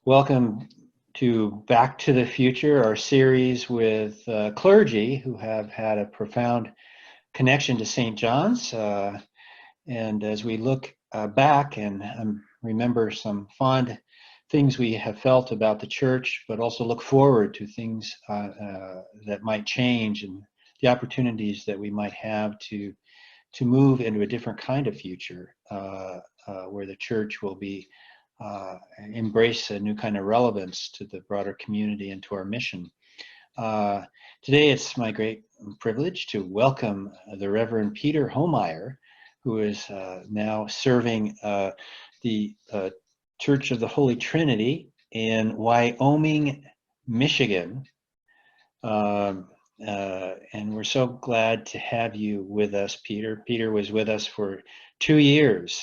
Welcome to Back to the Future, our series with clergy who have had a profound connection to St. John's. And as we look back and remember some fond things we have felt about the church, but also look forward to things that might change and the opportunities that we might have to move into a different kind of future where the church will be embrace a new kind of relevance to the broader community and to our mission. Today it's my great privilege to welcome the Reverend Peter Homeyer, who is now serving the Church of the Holy Trinity in Wyoming, Michigan. And we're so glad to have you with us, Peter. Peter was with us for 2 years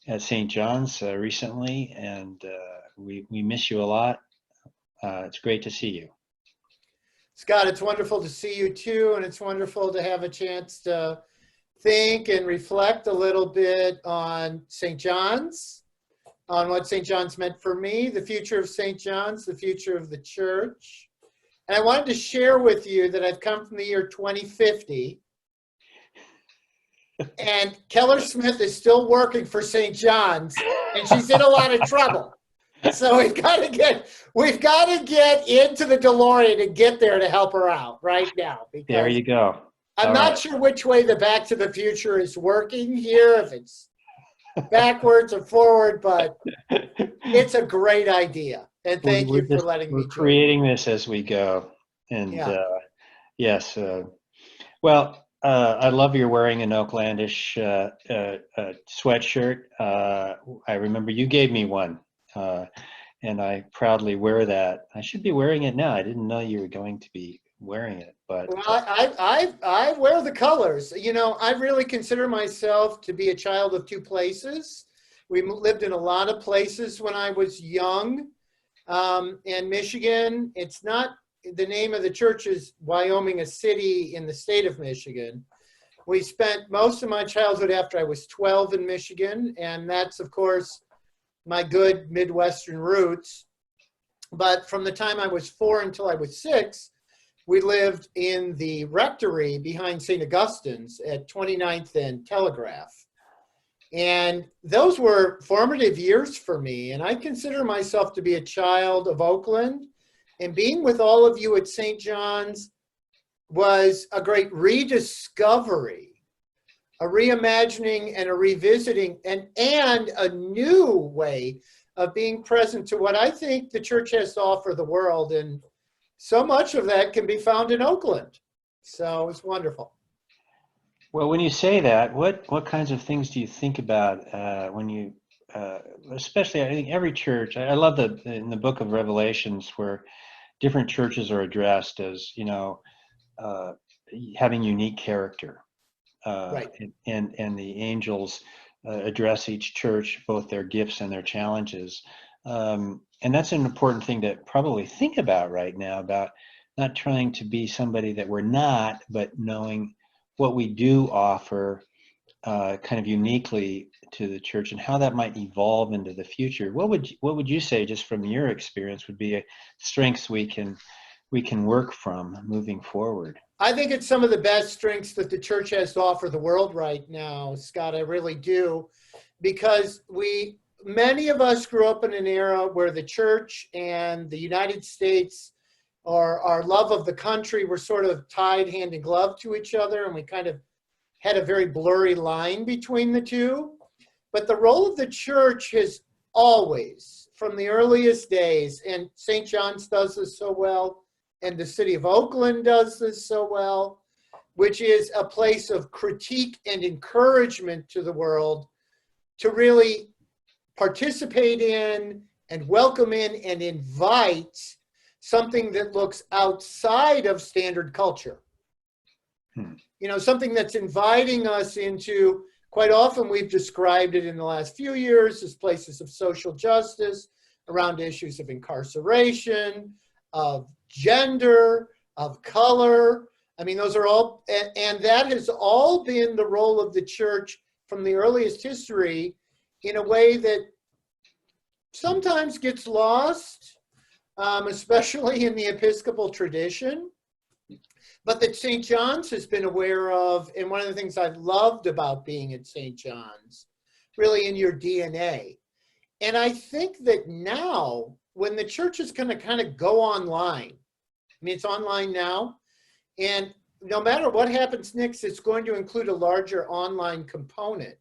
at St. John's recently, and we miss you a lot. It's great to see you. Scott, it's wonderful to see you too, and it's wonderful to have a chance to think and reflect a little bit on St. John's, on what St. John's meant for me, the future of St. John's, the future of the church. And I wanted to share with you that I've come from the year 2050, and Keller Smith is still working for St. John's, and she's in a lot of trouble. So we've got to get into the DeLorean and get there to help her out right now. There you go. I'm not sure which way the Back to the Future is working here, if it's backwards or forward, but it's a great idea. And thank you for letting me join. We're creating this as we go. And yes, well, I love you're wearing an Oaklandish sweatshirt. I remember you gave me one, and I proudly wear that. I should be wearing it now. I didn't know you were going to be wearing it, but well, I wear the colors. You know, I really consider myself to be a child of two places. We lived in a lot of places when I was young. In Michigan, it's not, the name of the church is Wyoming, a city in the state of Michigan. We spent most of my childhood after I was 12 in Michigan, and that's, of course, my good Midwestern roots. But from the time I was 4 until I was 6, we lived in the rectory behind St. Augustine's at 29th and Telegraph. And those were formative years for me. And I consider myself to be a child of Oakland. And being with all of you at St. John's was a great rediscovery, a reimagining and a revisiting, and a new way of being present to what I think the church has to offer the world. And so much of that can be found in Oakland. So it's wonderful. Well, when you say that, what kinds of things do you think about when you, especially I think every church, I love in the book of Revelations where different churches are addressed as, having unique character. Right. And the angels address each church, both their gifts and their challenges. And that's an important thing to probably think about right now, about not trying to be somebody that we're not, but knowing what we do offer kind of uniquely to the church and how that might evolve into the future. What would you say, just from your experience, would be strengths we can work from moving forward? I think it's some of the best strengths that the church has to offer the world right now, Scott. I really do, because many of us grew up in an era where the church and the United States, or our love of the country, were sort of tied hand in glove to each other, and we kind of had a very blurry line between the two. But the role of the church has always, from the earliest days, and St. John's does this so well, and the city of Oakland does this so well, which is a place of critique and encouragement to the world to really participate in and welcome in and invite something that looks outside of standard culture. Something that's inviting us into, quite often we've described it in the last few years as places of social justice, around issues of incarceration, of gender, of color. I mean, those are all, and that has all been the role of the church from the earliest history, in a way that sometimes gets lost, especially in the Episcopal tradition, but that St. John's has been aware of. And one of the things I've loved about being at St. John's, really in your DNA. And I think that now, when the church is going to kind of go online, I mean, it's online now, and no matter what happens next, it's going to include a larger online component.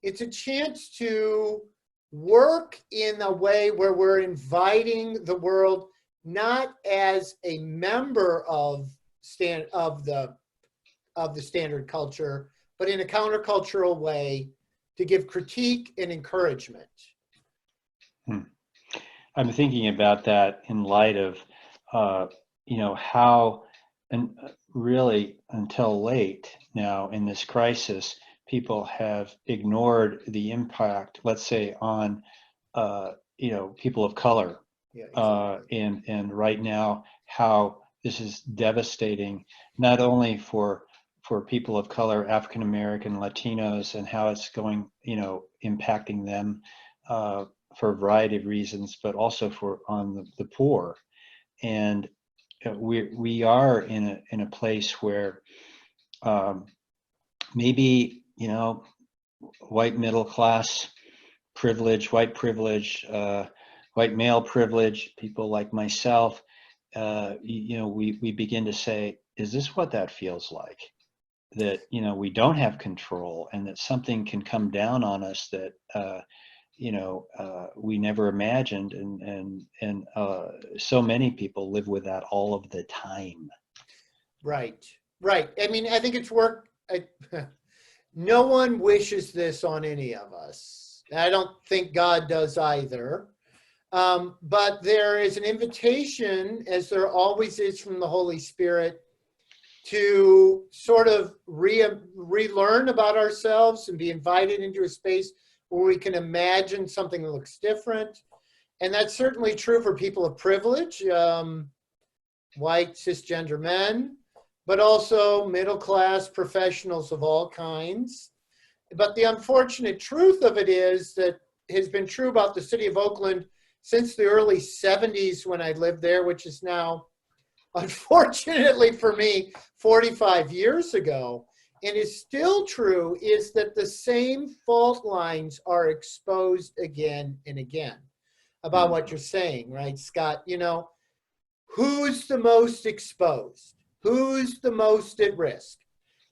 It's a chance to work in a way where we're inviting the world not as a member of the standard culture, but in a countercultural way to give critique and encouragement. I'm thinking about that in light of, how, and really until late now in this crisis, people have ignored the impact, let's say, on, people of color. Yeah, exactly. And right now, how this is devastating, not only for people of color, African American, Latinos, and how it's going, impacting them for a variety of reasons, but also on the poor. And we are in a place where maybe, white middle class privilege, white privilege, white male privilege, people like myself, we begin to say, is this what that feels like? That, we don't have control, and that something can come down on us that, we never imagined, and so many people live with that all of the time. Right. I mean, I think it's work. No one wishes this on any of us. I don't think God does either. But there is an invitation, as there always is from the Holy Spirit, to sort of relearn about ourselves and be invited into a space where we can imagine something that looks different. And that's certainly true for people of privilege, white cisgender men, but also middle-class professionals of all kinds. But the unfortunate truth of it is that has been true about the city of Oakland since the early 70s when I lived there, which is now, unfortunately for me, 45 years ago, and is still true, is that the same fault lines are exposed again and again about what you're saying, right, Scott? Who's the most exposed? Who's the most at risk?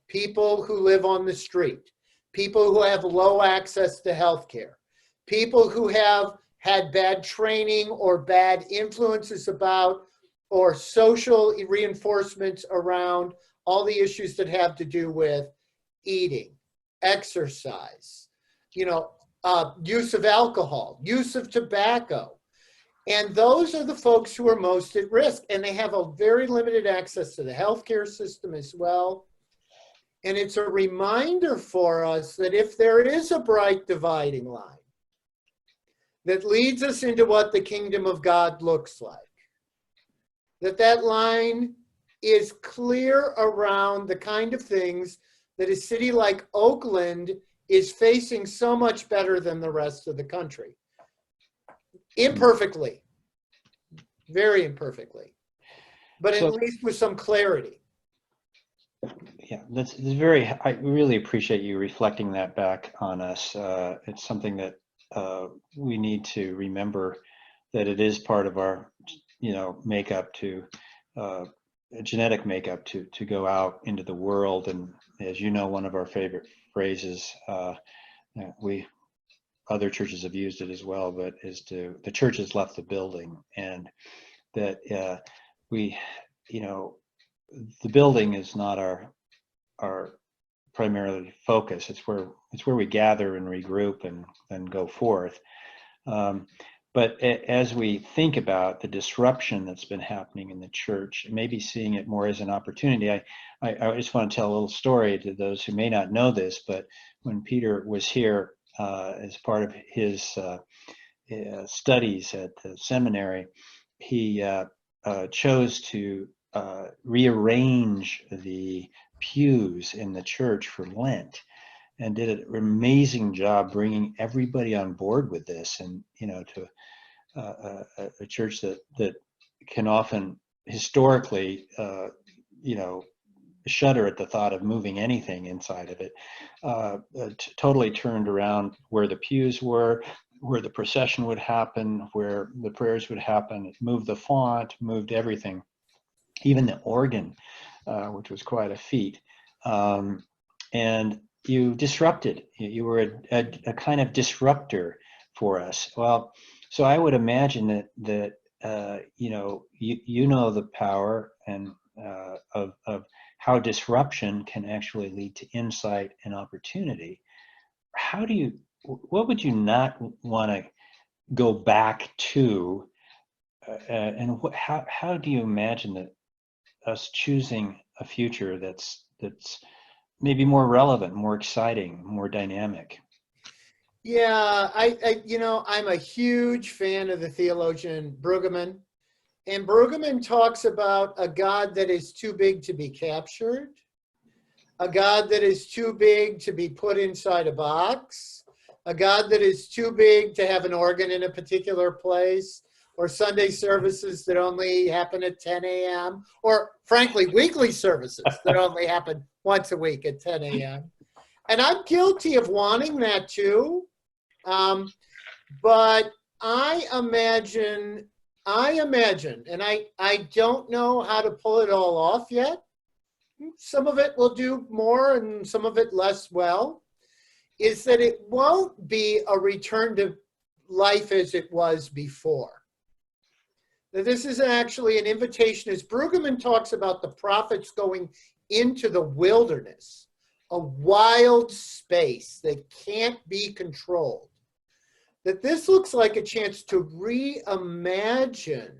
People who live on the street, people who have low access to health care, people who have had bad training or bad influences about or social reinforcements around all the issues that have to do with eating, exercise, use of alcohol, use of tobacco. And those are the folks who are most at risk. And they have a very limited access to the healthcare system as well. And it's a reminder for us that if there is a bright dividing line that leads us into what the kingdom of God looks like, that line is clear around the kind of things that a city like Oakland is facing so much better than the rest of the country. Imperfectly, very imperfectly, but at least with some clarity. Yeah, that's very, I really appreciate you reflecting that back on us. It's something that we need to remember, that it is part of our, makeup to, genetic makeup to go out into the world. And as you know, one of our favorite phrases, other churches have used it as well, but the church has left the building, and that the building is not our primarily focus. It's where we gather and regroup and then go forth. But as we think about the disruption that's been happening in the church, maybe seeing it more as an opportunity, I just want to tell a little story to those who may not know this. But when Peter was here as part of his studies at the seminary, he chose to rearrange the pews in the church for Lent. and did an amazing job bringing everybody on board with this, and to a church that can often historically shudder at the thought of moving anything inside of it, totally turned around where the pews were, where the procession would happen, where the prayers would happen. It moved the font, moved everything, even the organ, which was quite a feat. And you disrupted. You were a kind of disruptor for us. Well, so I would imagine that you know the power and of how disruption can actually lead to insight and opportunity. What would you not want to go back to, and how do you imagine that us choosing a future that's maybe more relevant, more exciting, more dynamic? Yeah, I'm a huge fan of the theologian Brueggemann. And Brueggemann talks about a God that is too big to be captured, a God that is too big to be put inside a box, a God that is too big to have an organ in a particular place, or Sunday services that only happen at 10 a.m., or frankly, weekly services that only happen once a week at 10 a.m. And I'm guilty of wanting that too. But I imagine, and I don't know how to pull it all off yet. Some of it will do more and some of it less well, is that it won't be a return to life as it was before. That this is actually an invitation, as Brueggemann talks about the prophets going into the wilderness, a wild space that can't be controlled. That this looks like a chance to reimagine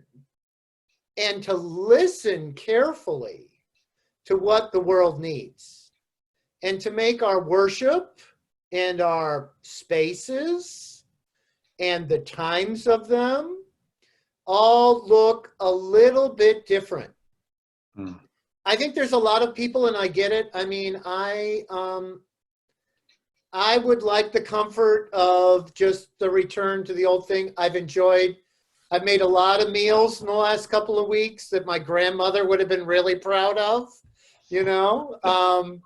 and to listen carefully to what the world needs, and to make our worship and our spaces and the times of them all look a little bit different. Mm. I think there's a lot of people, and I get it. I mean, I would like the comfort of just the return to the old thing. I've made a lot of meals in the last couple of weeks that my grandmother would have been really proud of, and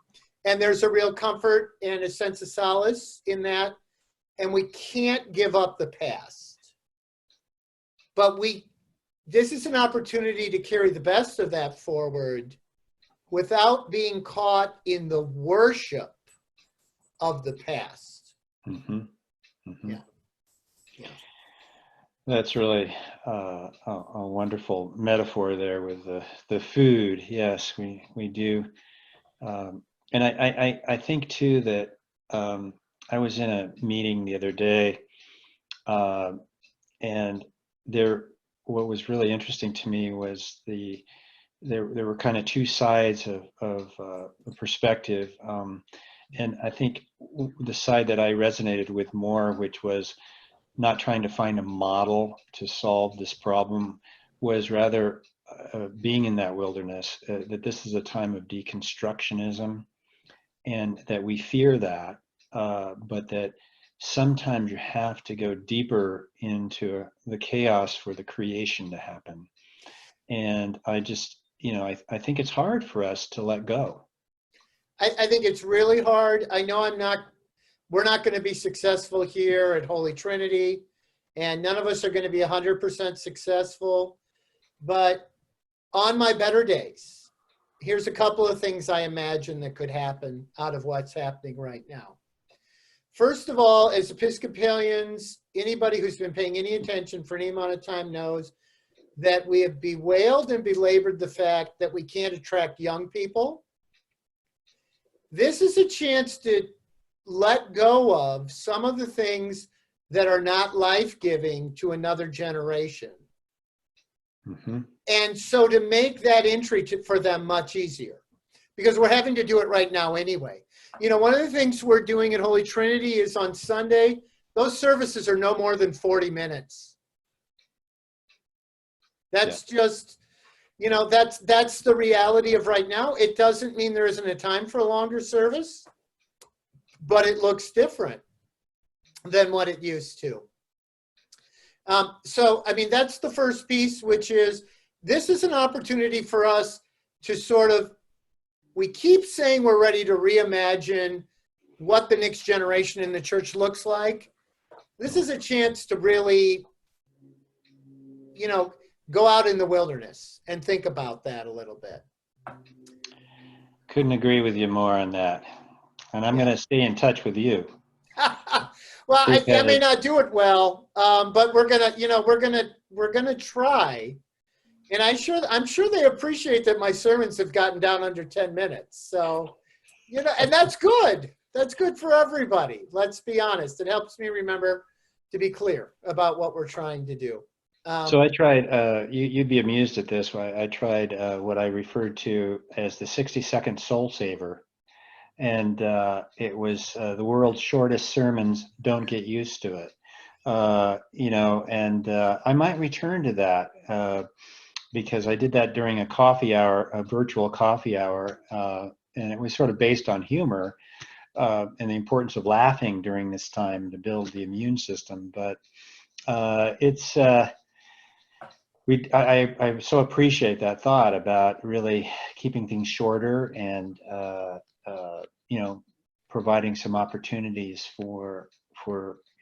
there's a real comfort and a sense of solace in that. And we can't give up the past. But this is an opportunity to carry the best of that forward without being caught in the worship of the past. Mm-hmm. Mm-hmm. Yeah. That's really a wonderful metaphor there with the food. Yes, we do. And I think too that I was in a meeting the other day, and what was really interesting to me was there were kind of two sides of a perspective. And I think the side that I resonated with more, which was not trying to find a model to solve this problem, was rather being in that wilderness, that this is a time of deconstructionism, and that we fear that, but that sometimes you have to go deeper into the chaos for the creation to happen. And I just, I think it's hard for us to let go. I think it's really hard. I know we're not going to be successful here at Holy Trinity, and none of us are going to be 100% successful. But on my better days, here's a couple of things I imagine that could happen out of what's happening right now. First of all, as Episcopalians, anybody who's been paying any attention for any amount of time knows that we have bewailed and belabored the fact that we can't attract young people. This is a chance to let go of some of the things that are not life-giving to another generation. Mm-hmm. And so to make that entry for them much easier, because we're having to do it right now anyway. One of the things we're doing at Holy Trinity is on Sunday, those services are no more than 40 minutes. That's just, that's the reality of right now. It doesn't mean there isn't a time for a longer service. but it looks different than what it used to. So, I mean, that's the first piece, which is this is an opportunity for us to sort of, we keep saying we're ready to reimagine what the next generation in the church looks like. This is a chance to really, you know, go out in the wilderness and think about that a little bit. Couldn't agree with you more on that. And I'm going to stay in touch with you. Well, I may Because- not do it well, but we're gonna, you know, we're gonna try. And I'm sure they appreciate that my sermons have gotten down under 10 minutes. So, you know, and that's good. That's good for everybody. Let's be honest. It helps me remember to be clear about what we're trying to do. So I tried, you'd be amused at this. I tried what I referred to as the 60-second soul saver. And it was the world's shortest sermons. Don't get used to it. You know, and I might return to that because I did that during a coffee hour, a virtual coffee hour, and it was sort of based on humor and the importance of laughing during this time to build the immune system. But it's I so appreciate that thought about really keeping things shorter and you know, providing some opportunities for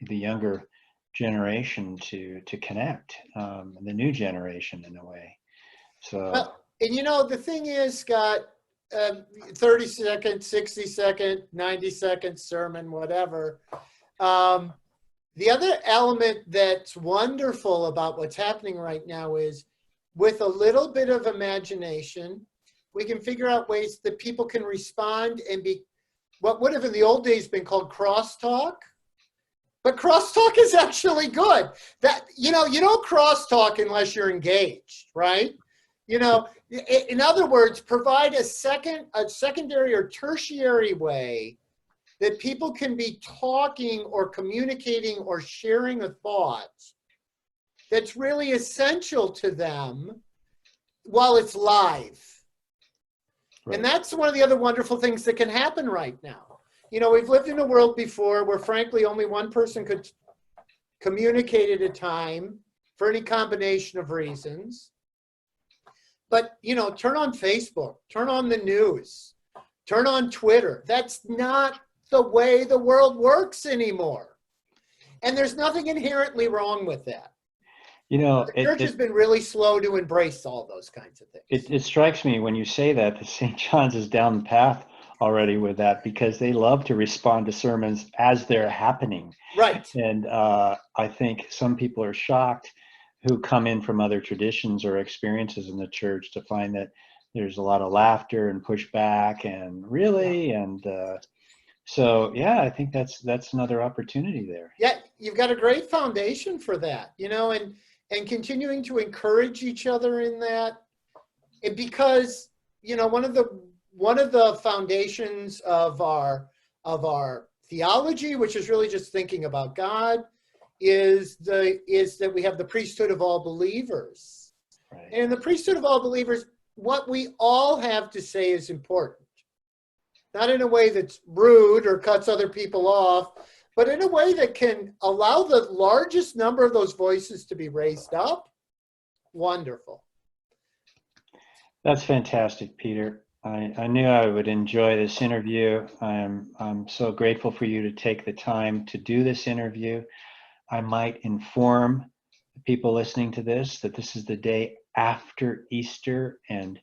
the younger generation to connect, the new generation in a way. So, Well, and you know, the thing is, Scott, 30-second, 60-second, 90-second sermon, whatever. The other element that's wonderful about what's happening right now is with a little bit of imagination, we can figure out ways that people can respond and be what would have in the old days been called crosstalk. But crosstalk is actually good. That, you know, you don't crosstalk unless you're engaged, right? You know, in other words, provide a secondary or tertiary way that people can be talking or communicating or sharing a thought that's really essential to them while it's live. right. And that's one of the other wonderful things that can happen right now. You know, we've lived in a world before where frankly only one person could communicate at a time for any combination of reasons. But, you know, turn on Facebook, turn on the news, turn on Twitter. That's not the way the world works anymore. And there's nothing inherently wrong with that. You know, The church has been really slow to embrace all those kinds of things. it strikes me when you say that St. John's is down the path already with that because they love to respond to sermons as they're happening. Right. And I think some people are shocked who come in from other traditions or experiences in the church to find that there's a lot of laughter and pushback and really, and so yeah, I think that's another opportunity there. Yeah, you've got a great foundation for that, you know, and continuing to encourage each other in that. And because, you know, one of the foundations of our theology, which is really just thinking about God, is that we have the priesthood of all believers. Right. And in the priesthood of all believers, what we all have to say is important. Not in a way that's rude or cuts other people off, but in a way that can allow the largest number of those voices to be raised up. Wonderful. That's fantastic, Peter. I knew I would enjoy this interview. I'm so grateful for you to take the time to do this interview. I might inform the people listening to this that this is the day after Easter, and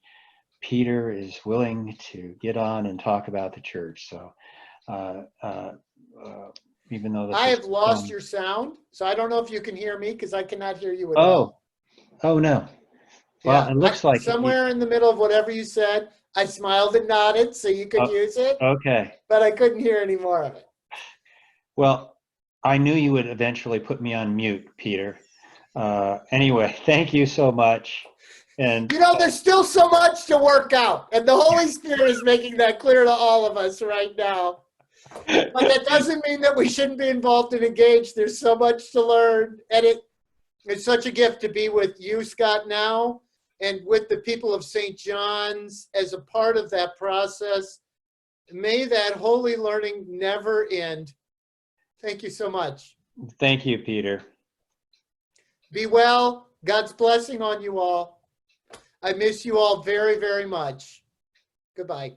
Peter is willing to get on and talk about the church. So even though I have lost your sound, so I don't know if you can hear me because I cannot hear you at all. Oh no. Well, it looks like somewhere in the middle of whatever you said, I smiled and nodded so you could use it. Okay. But I couldn't hear any more of it. Well, I knew you would eventually put me on mute, Peter. Anyway, thank you so much. And you know, there's still so much to work out, and the Holy Spirit is making that clear to all of us right now. But that doesn't mean that we shouldn't be involved and engaged. There's so much to learn, and it's such a gift to be with you, Scott, now, and with the people of St. John's as a part of that process. May that holy learning never end. Thank you so much. Thank you, Peter. Be well. God's blessing on you all. I miss you all very, very much. Goodbye.